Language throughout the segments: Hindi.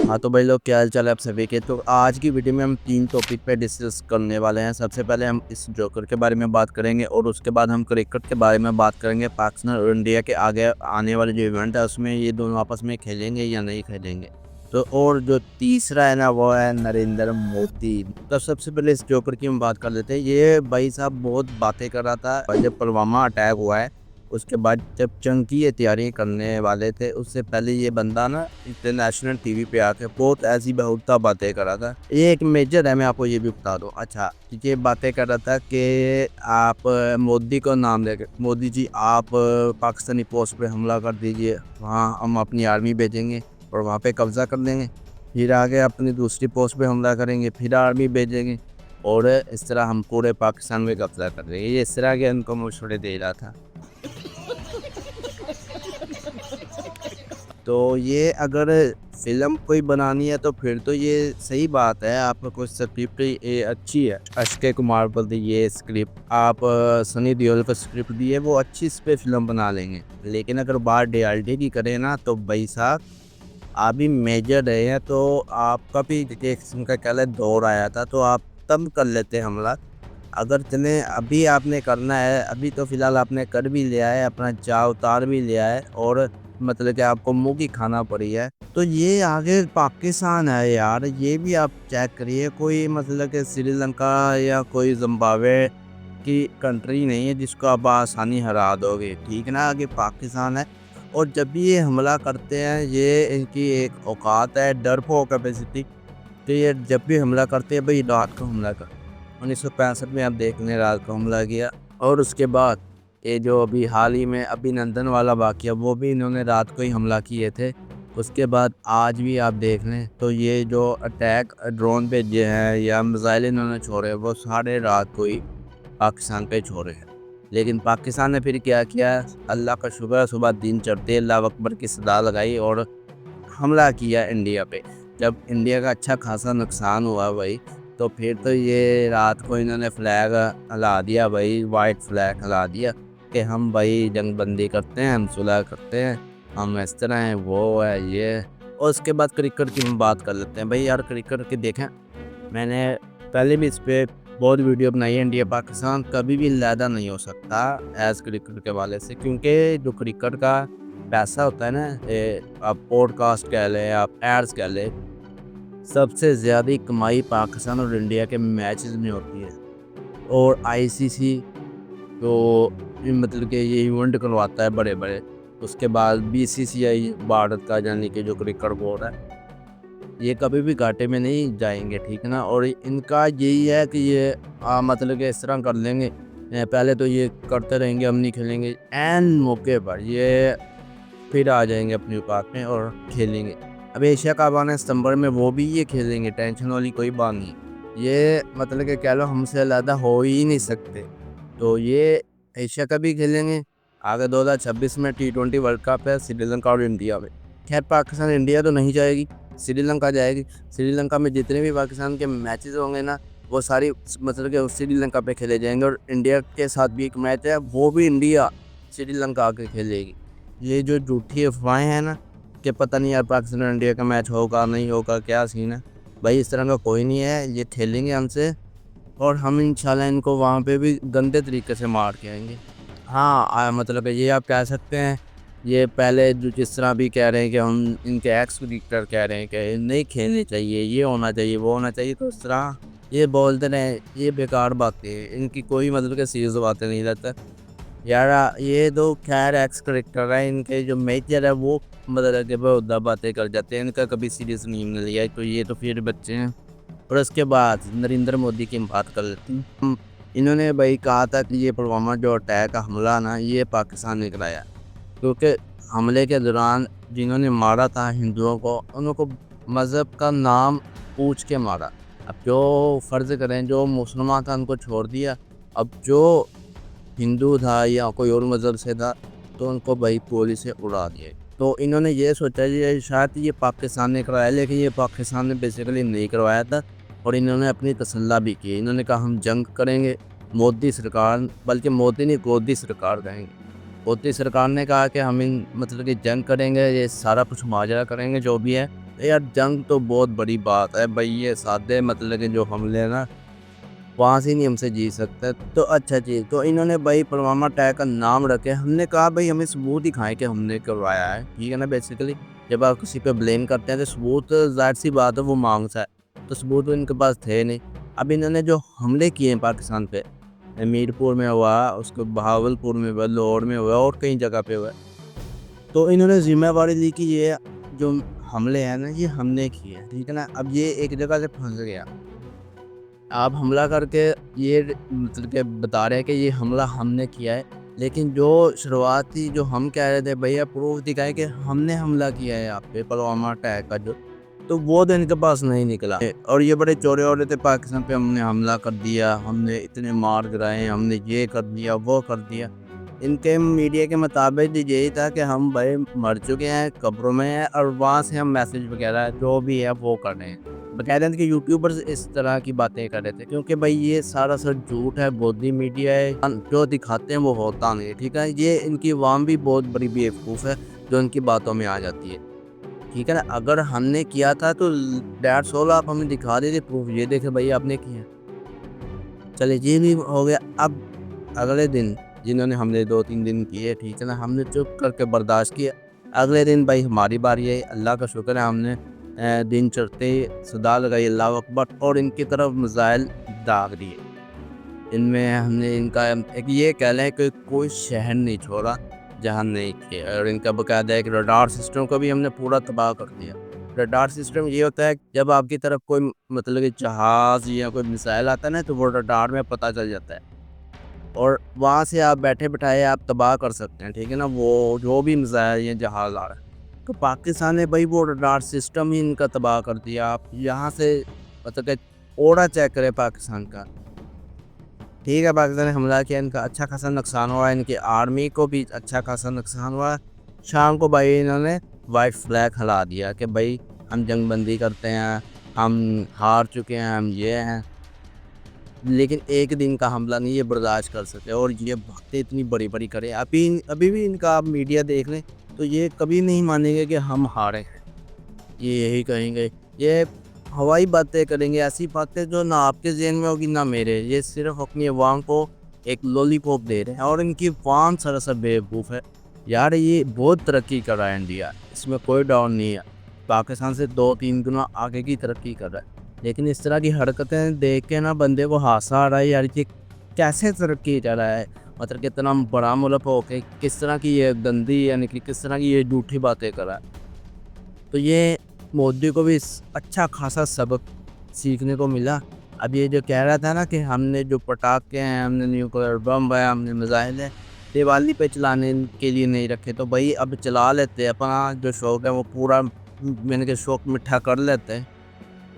हाँ तो भाई लोग, क्या हाल चाल है आप सभी के। तो आज की वीडियो में हम 3 टॉपिक पे डिस्कस करने वाले हैं। सबसे पहले हम इस जोकर के बारे में बात करेंगे और उसके बाद हम क्रिकेट के बारे में बात करेंगे। पाकिस्तान और इंडिया के आगे आने वाले जो इवेंट है उसमें ये दोनों आपस में खेलेंगे या नहीं खेलेंगे। तो और जो तीसरा है ना, वो है नरेंद्र मोदी। तो सबसे पहले इस जोकर की हम बात कर लेते हैं। ये भाई साहब बहुत बातें कर रहा था जब पुलवामा अटैक हुआ है, उसके बाद जब जंग की ये तैयारी करने वाले थे, उससे पहले ये बंदा ना इंटरनेशनल टीवी पे आके बहुत ऐसी बहुता बातें कर रहा था। ये एक मेजर है, मैं आपको ये भी बता दूं। अच्छा, ये बातें कर रहा था कि आप मोदी को नाम लेकर, मोदी जी आप पाकिस्तानी पोस्ट पे हमला कर दीजिए, वहाँ हम अपनी आर्मी भेजेंगे और वहाँ पे कब्जा कर लेंगे। फिर आगे अपनी दूसरी पोस्ट पे हमला करेंगे, फिर आर्मी भेजेंगे और इस तरह हम पूरे पाकिस्तान में कब्जा कर देंगे। ये इस तरह के उनको मशवरे दे रहा था। तो ये अगर फ़िल्म कोई बनानी है तो फिर तो ये सही बात है। आपका कोई स्क्रिप्ट ये अच्छी है, अक्षय कुमार पर दी ये स्क्रिप्ट, आप सनी देओल को स्क्रिप्ट दी है, वो अच्छी इस पे फ़िल्म बना लेंगे। लेकिन अगर बात रियलिटी की करें ना, तो भाई साहब आप भी मेजर रहे हैं, तो आपका भी एक किस्म का कह लें दौर आया था, तो आप तब कर लेते हमला। अगर चलें अभी आपने करना है, अभी तो फ़िलहाल आपने कर भी लिया है, अपना चाव उतार भी लिया है और मतलब कि आपको मुँह की खाना पड़ी है। तो ये आगे पाकिस्तान है यार, ये भी आप चेक करिए। कोई मतलब कि श्रीलंका या कोई ज़िम्बाब्वे की कंट्री नहीं है जिसको आप आसानी हरा दोगे, ठीक है ना। आगे पाकिस्तान है और जब भी ये हमला करते हैं, ये इनकी एक औकात है, डरपोक है बेसिकली। तो ये जब भी हमला करते हैं भाई, रात को हमला कर 1965 में आप देख लें, रात को हमला किया। और उसके बाद ये जो अभी हाल ही में अभिनंदन वाला वाक़या, वो भी इन्होंने रात को ही हमला किए थे। उसके बाद आज भी आप देख लें तो ये जो अटैक ड्रोन भेजे हैं या मिसाइल इन्होंने छोड़े, वो सारे रात को ही पाकिस्तान पे छोड़े हैं। लेकिन पाकिस्तान ने फिर क्या किया, अल्लाह का शुक्र है, सुबह दिन चढ़ते अल्लाह अकबर की सदा लगाई और हमला किया इंडिया पे। जब इंडिया का अच्छा खासा नुकसान हुआ भाई, तो फिर तो ये रात को इन्होंने फ्लैग हिला दिया भाई, वाइट फ्लैग हिला दिया कि हम भाई जंग बंदी करते हैं, हम सुलह करते हैं, हम इस तरह हैं, वो है, ये है। और उसके बाद क्रिकेट की हम बात कर लेते हैं भाई। यार क्रिकेट की देखें, मैंने पहले भी इस पे बहुत वीडियो बनाई है। इंडिया पाकिस्तान कभी भी लैदा नहीं हो सकता एज क्रिकेट के वाले से, क्योंकि जो क्रिकेट का पैसा होता है ना, आप पॉडकास्ट कह लें, आप एड्स कह लें, सबसे ज़्यादा कमाई पाकिस्तान और इंडिया के मैचेस में होती है। और आईसीसी तो मतलब कि ये इवेंट करवाता है बड़े बड़े। उसके बाद बीसीसीआई भारत का, यानी कि जो क्रिकेट बोर्ड है, ये कभी भी घाटे में नहीं जाएंगे, ठीक है ना। और इनका यही है कि ये मतलब कि इस तरह कर लेंगे, पहले तो ये करते रहेंगे, हम नहीं खेलेंगे, एन मौके पर ये फिर आ जाएंगे अपनी औकात में और खेलेंगे। अब एशिया कप आना है सितंबर में, वो भी ये खेलेंगे, टेंशन वाली कोई बात नहीं। ये मतलब कि कह लो हमसे अलग हो ही नहीं सकते। तो ये एशिया कप भी खेलेंगे। आगे 2026 में T20 वर्ल्ड कप है, श्रीलंका और इंडिया में। खैर पाकिस्तान इंडिया तो नहीं जाएगी, श्रीलंका जाएगी। श्रीलंका में जितने भी पाकिस्तान के मैचेस होंगे ना, वो सारी मतलब कि श्रीलंका पे खेले जाएंगे। और इंडिया के साथ भी एक मैच है, वो भी इंडिया श्रीलंका आके खेलेगी। ये जो झूठी अफवाहें हैं ना कि पता नहीं यार पाकिस्तान और इंडिया का मैच होगा नहीं होगा, क्या सीन है भाई, इस तरह का कोई नहीं है। ये खेलेंगे हमसे और हम इंशाल्लाह इनको वहाँ पे भी गंदे तरीके से मार के आएंगे। हाँ, मतलब ये आप कह सकते हैं, ये पहले जो जिस तरह भी कह रहे हैं कि हम इनके एक्स क्रिकेटर कह रहे हैं कि नहीं खेलनी चाहिए, ये होना चाहिए, वो होना चाहिए, तो इस तरह ये बोलते रहे, ये बेकार बातें हैं। इनकी कोई मतलब कि सीरियस बातें नहीं रहता यार। ये तो खैर एक्स करेक्टर है, इनके जो मेजर है वो मतलब कि बहुत बातें कर जाते हैं, इनका कभी सीरियस नहीं मिल लिया, तो ये तो फिर बच्चे हैं। और उसके बाद नरेंद्र मोदी की हम बात कर लेते हैं। इन्होंने भाई कहा था कि ये पुलवामा जो अटैक का हमला ना, ये पाकिस्तान ने कराया, क्योंकि हमले के दौरान जिन्होंने मारा था हिंदुओं को, उनको मज़हब का नाम पूछ के मारा। अब जो फ़र्ज़ करें जो मुसलमान था उनको छोड़ दिया, अब जो हिंदू था या कोई और मज़हब से था तो उनको भाई गोली से उड़ा दिया। तो इन्होंने ये सोचा कि शायद ये पाकिस्तान ने करवाया, लेकिन ये पाकिस्तान ने बेसिकली नहीं करवाया था। और इन्होंने अपनी तसल्ला भी की, इन्होंने कहा हम जंग करेंगे, मोदी सरकार, बल्कि मोदी नहीं गोदी सरकार कहेंगे। मोदी सरकार ने कहा कि हम इन मतलब कि जंग करेंगे, ये सारा कुछ माजरा करेंगे जो भी है, यार जंग तो बहुत बड़ी बात है भाई, ये सादे मतलब के जो हमले हैं ना, वहाँ से नहीं हमसे जी सकते। तो अच्छा जी, तो इन्होंने भाई पुलवामा अटैक का नाम रखे, हमने कहा भाई हमें सबूत दिखाएं कि हमने करवाया है, ठीक है ना। बेसिकली जब आप किसी पे ब्लेम करते हैं तो सबूत ज़ाहिर सी बात है वो मांगता है, तो सबूत तो इनके पास थे नहीं। अब इन्होंने जो हमले किए हैं पाकिस्तान पे, मीरपुर में हुआ, उसको बहावलपुर में हुआ, लाहौर में हुआ और कई जगह पे हुआ, तो इन्होंने ज़िम्मेवारी ली कि ये जो हमले हैं ना ये हमने किए हैं, ठीक है ना। अब ये एक जगह से फंस गया, आप हमला करके ये मतलब के बता रहे हैं कि ये हमला हमने किया है, लेकिन जो शुरुआती जो हम कह रहे थे भैया प्रूफ दिखाए कि हमने हमला किया है यहाँ पे पुलवामा अटैक का, जो तो वो तो इनके पास नहीं निकला। और ये बड़े चौड़े हो रहे थे पाकिस्तान पे, हमने हमला कर दिया, हमने इतने मार गिराए, हमने ये कर दिया वो कर दिया। इनके मीडिया के मुताबिक यही था कि हम भाई मर चुके हैं, कब्रों में हैं, और वहाँ से हम मैसेज वगैरह जो भी है वो कर रहे हैं। बकायदा इनके यूट्यूबर्स इस तरह की बातें कर रहे थे, क्योंकि भाई ये सारा सर झूठ है, बोधी मीडिया है, जो दिखाते हैं वो होता नहीं है, ठीक है। ये इनकी अवाम भी बहुत बड़ी बेवकूफ़ है जो इनकी बातों में आ जाती है, ठीक है ना। अगर हमने किया था तो डेढ़ 16 आप हमें दिखा देते प्रूफ, ये देखे भाई आपने किया। चले ये भी हो गया। अब अगले दिन जिन्होंने हमने 2-3 दिन किए, ठीक है ना, हमने चुप करके बर्दाश्त किया। अगले दिन भाई हमारी बारी है, अल्लाह का शुक्र है, हमने दिन चढ़ते ही सदा लगाई अल्लाह अकबर, और इनकी तरफ मिसाइल दाग दिए। इनमें हमने इनका एक ये कह लें कि कोई शहर नहीं छोड़ा जहाँ नहीं किए, और इनका बकायदा एक रडार सिस्टम को भी हमने पूरा तबाह कर दिया। रडार सिस्टम ये होता है जब आपकी तरफ कोई मतलब कि जहाज़ या कोई मिसाइल आता है ना, तो वो रडार में पता चल जाता है, और वहाँ से आप बैठे बिठाए आप तबाह कर सकते हैं, ठीक है ना, वो जो भी मिसाइल या जहाज़ आ रहा है। तो पाकिस्तान ने भाई वो रडार सिस्टम ही इनका तबाह कर दिया। आप यहाँ से मतलब कि ओड़ा चेक करें पाकिस्तान का, ठीक है, पाकिस्तान ने हमला किया, इनका अच्छा खासा नुकसान हुआ, इनकी आर्मी को भी अच्छा खासा नुकसान हुआ। शाम को भाई इन्होंने वाइट फ्लैग हिला दिया कि भाई हम जंग बंदी करते हैं, हम हार चुके हैं, हम ये हैं। लेकिन एक दिन का हमला नहीं ये बर्दाश्त कर सकते, और ये बातें इतनी बड़ी बड़ी करें, अभी भी इनका आप मीडिया देख लें तो ये कभी नहीं मानेंगे कि हम हारे हैं। ये यही कहेंगे, ये हवाई बातें करेंगे, ऐसी बातें जो ना आपके ज़हन में होगी ना मेरे। ये सिर्फ अपनी अवाम को एक लॉलीपॉप दे रहे हैं, और इनकी अवाम सरासर बेवकूफ़ है। यार ये बहुत तरक्की कर रहा है इंडिया, इसमें कोई डाउट नहीं है, पाकिस्तान से 2-3 गुना आगे की तरक्की कर रहा है। लेकिन इस तरह की हरकतें देख के ना बंदे को हादसा आ रहा है, यार ये कैसे तरक्की कर रहा है, मतलब कितना बड़ा मुल्क हो के किस तरह की ये गंदी यानी कि किस तरह की ये झूठी बातें कर रहा है। तो ये मोदी को भी अच्छा खासा सबक सीखने को मिला। अब ये जो कह रहा था ना कि हमने जो पटाखे हैं, हमने न्यूक्लियर बम है, हमने मिसाइल है, दिवाली पे चलाने के लिए नहीं रखे, तो भाई अब चला लेते हैं, अपना जो शौक़ है वो पूरा मैंने के शौक़ मिठा कर लेते हैं।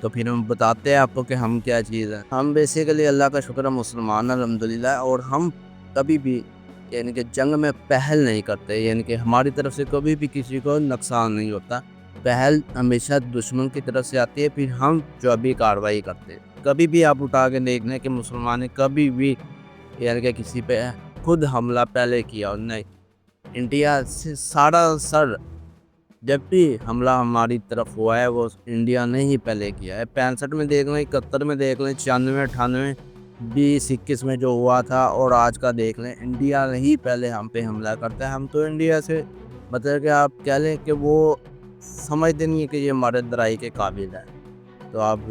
तो फिर हम बताते हैं आपको कि हम क्या चीज़ है। हम बेसिकली अल्लाह का शुक्र है मुसलमान अल्हम्दुलिल्लाह, और हम कभी भी यानी कि जंग में पहल नहीं करते, यानी कि हमारी तरफ से कभी भी किसी को नुकसान नहीं होता। पहल हमेशा दुश्मन की तरफ से आती है, फिर हम जो अभी कार्रवाई करते हैं। कभी भी आप उठा के देख लें कि मुसलमान ने कभी भी यानी कि किसी पे खुद हमला पहले किया और नहीं। इंडिया से सारा सर जब भी हमला हमारी तरफ हुआ है वो इंडिया ने ही पहले किया है। 65 में देख लें, 71 में देख लें, 96, 98, 20, 21 में जो हुआ था, और आज का देख लें, इंडिया ने ही पहले हम पे हमला करता है। हम तो इंडिया से मतलब कि आप कह लें कि वो समझते नहीं है कि ये हमारे लड़ाई के काबिल है। तो आप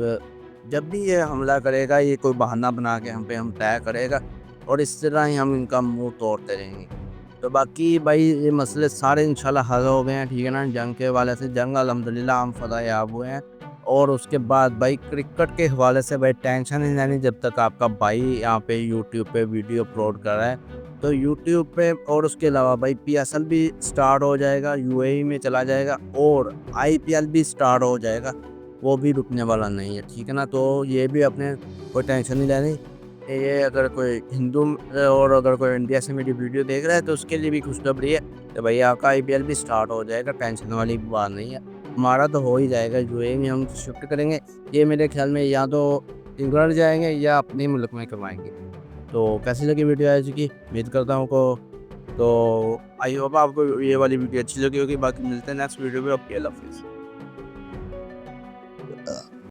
जब भी ये हमला करेगा ये कोई बहाना बना के हम पे हम तय करेगा, और इस तरह ही हम इनका मुंह तोड़ते रहेंगे। तो बाकी भाई ये मसले सारे इंशाल्लाह हल हो गए हैं, ठीक है ना। जंग के हवाले से जंग अल्हम्दुलिल्लाह हम फतह-याब हुए हैं, और उसके बाद भाई क्रिकेट के हवाले से भाई टेंशन नहीं लेनी, जब तक आपका भाई यहाँ पे यूट्यूब पे वीडियो अपलोड कर रहा है। तो यूट्यूब पे और उसके अलावा भाई पीएसएल भी स्टार्ट हो जाएगा, यूएई में चला जाएगा, और आईपीएल भी स्टार्ट हो जाएगा, वो भी रुकने वाला नहीं है, ठीक है ना। तो ये भी अपने कोई टेंशन नहीं लेनी। ये अगर कोई हिंदू और अगर कोई इंडिया से मेरी वीडियो देख रहा है तो उसके लिए भी खुशखबरी है कि भाई आपका आईपीएल भी स्टार्ट हो जाएगा, टेंशन वाली बात नहीं है। हमारा तो हो ही जाएगा, यूएई में हम शिफ्ट करेंगे, ये मेरे ख्याल में या तो इंग्लैंड जाएंगे या अपने मुल्क में करवाएंगे। तो कैसी लगी वीडियो आज की, उम्मीद करता हूँ को तो आई होप आपको ये वाली वीडियो अच्छी लगी होगी। बाकी मिलते हैं नेक्स्ट वीडियो में, ओके, अल्लाह हाफिज़।